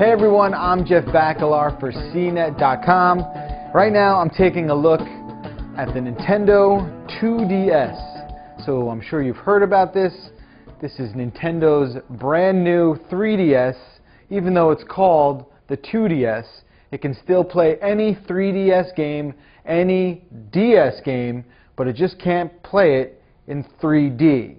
Hey everyone, I'm Jeff Bacalar for CNET.com. Right now I'm taking a look at the Nintendo 2DS. So I'm sure you've heard about this. This is Nintendo's brand new 3DS. Even though it's called the 2DS, it can still play any 3DS game, any DS game, but it just can't play it in 3D.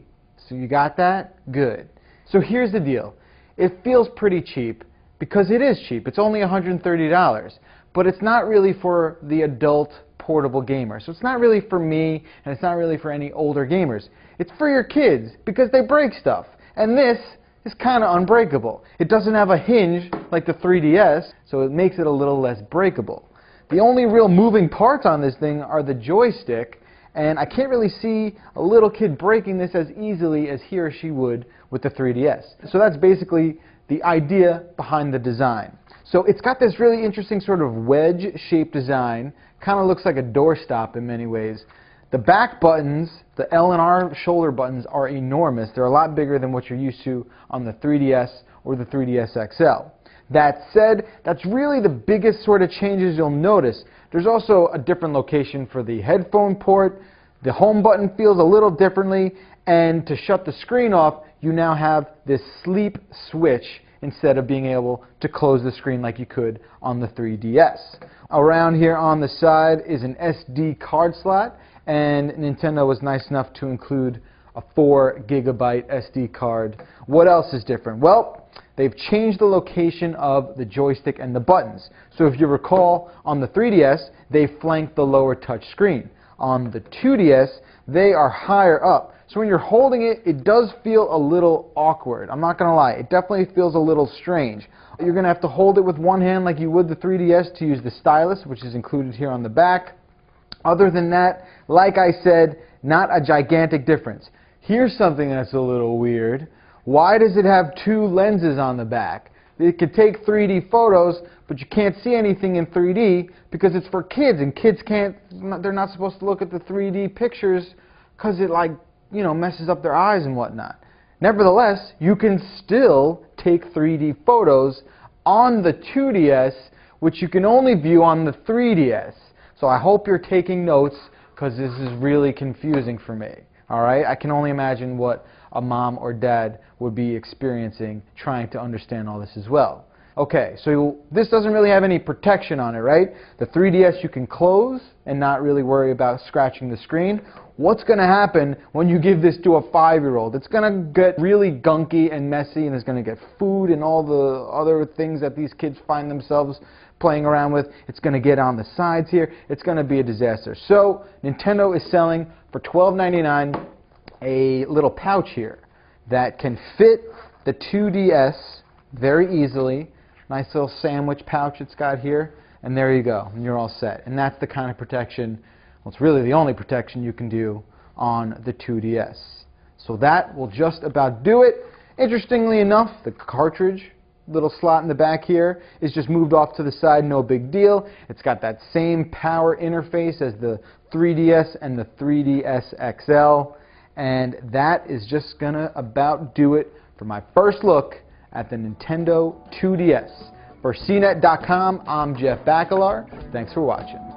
So you got that? Good. So here's the deal. It feels pretty cheap because it is cheap. It's only $130, but it's not really for the adult portable gamer. So it's not really for me, and it's not really for any older gamers. It's for your kids because they break stuff. And this is kind of unbreakable. It doesn't have a hinge like the 3DS, so it makes it a little less breakable. The only real moving parts on this thing are the joystick, and I can't really see a little kid breaking this as easily as he or she would with the 3DS. So that's basically the idea behind the design. So it's got this really interesting sort of wedge-shaped design. Kind of looks like a doorstop in many ways. The back buttons, the L and R shoulder buttons, are enormous. They're a lot bigger than what you're used to on the 3DS or the 3DS XL. That said, that's really the biggest sort of changes you'll notice. There's also a different location for the headphone port. The home button feels a little differently, and to shut the screen off, you now have this sleep switch instead of being able to close the screen like you could on the 3DS. Around here on the side is an SD card slot, and Nintendo was nice enough to include a 4 GB SD card. What else is different? Well, they've changed the location of the joystick and the buttons. So if you recall, on the 3DS, they flanked the lower touch screen. On the 2DS, they are higher up. So when you're holding it, it does feel a little awkward. I'm not going to lie. It definitely feels a little strange. You're going to have to hold it with one hand like you would the 3DS to use the stylus, which is included here on the back. Other than that, like I said, not a gigantic difference. Here's something that's a little weird. Why does it have 2 lenses on the back? It can take 3D photos, but you can't see anything in 3D because it's for kids, and kids can't, they're not supposed to look at the 3D pictures because it, like, you know, messes up their eyes and whatnot. Nevertheless, you can still take 3D photos on the 2DS, which you can only view on the 3DS. So I hope you're taking notes because this is really confusing for me. Alright? I can only imagine what a mom or dad would be experiencing trying to understand all this as well. Okay, so this doesn't really have any protection on it, right? The 3DS you can close and not really worry about scratching the screen. What's going to happen when you give this to a 5-year-old? It's going to get really gunky and messy, and it's going to get food and all the other things that these kids find themselves playing around with. It's going to get on the sides here. It's going to be a disaster. So Nintendo is selling for $12.99 a little pouch here that can fit the 2DS very easily. Nice little sandwich pouch it's got here, and there you go, and you're all set. And that's the kind of protection, well, it's really the only protection you can do on the 2DS. So that will just about do it. Interestingly enough, the cartridge little slot in the back here is just moved off to the side, no big deal. It's got that same power interface as the 3DS and the 3DS XL, and that is just gonna about do it for my first look at the Nintendo 2DS. For CNET.com, I'm Jeff Bacalar. Thanks for watching.